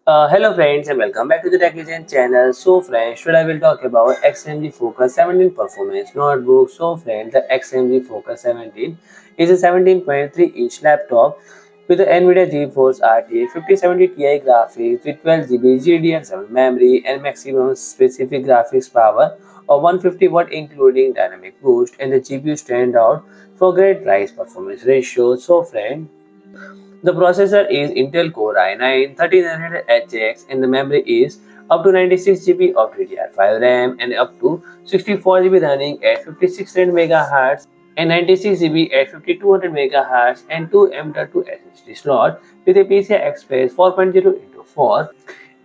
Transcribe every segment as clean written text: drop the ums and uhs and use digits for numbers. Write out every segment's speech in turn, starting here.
Hello friends and welcome back to the Tech Legend channel. So friends, today I will talk about XMG FOCUS 17 performance notebook. So friends, the XMG FOCUS 17 is a 17.3-inch laptop with the NVIDIA GeForce RTX 5070 Ti graphics with 12 GB GDDR7 memory and maximum specific graphics power of 150 watt including dynamic boost, and the GPU stand out for great price performance ratio. So friends, the processor is Intel Core i9 1300HX and the memory is up to 96 GB of DDR5 RAM and up to 64 GB running at 5600 MHz and 96 GB at 5200 MHz and 2 M.2 SSD slot with a PCI Express 4.0x4,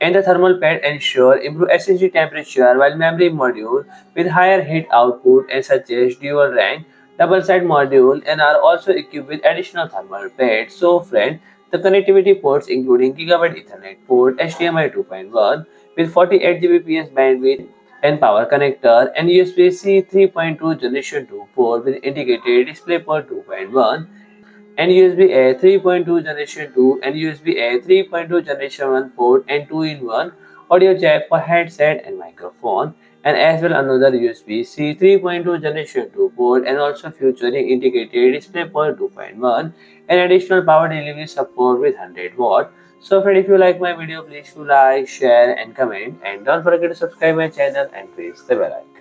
and the thermal pad ensure improve SSD temperature while memory module with higher heat output and such as dual rank double-side module and are also equipped with additional thermal pads. So friend, the connectivity ports including Gigabit Ethernet port, HDMI 2.1 with 48 Gbps bandwidth and power connector, and USB-C 3.2 Generation 2 port with integrated DisplayPort 2.1 and USB-A 3.2 Generation 2 and USB-A 3.2 Generation 1 port and 2-in-1 audio jack for headset and microphone, and as well another USB-C 3.2 Generation 2 port and also featuring integrated DisplayPort 2.1 and additional power delivery support with 100 watt. So friend, if you like my video, please do like, share and comment, and don't forget to subscribe my channel and press the bell icon.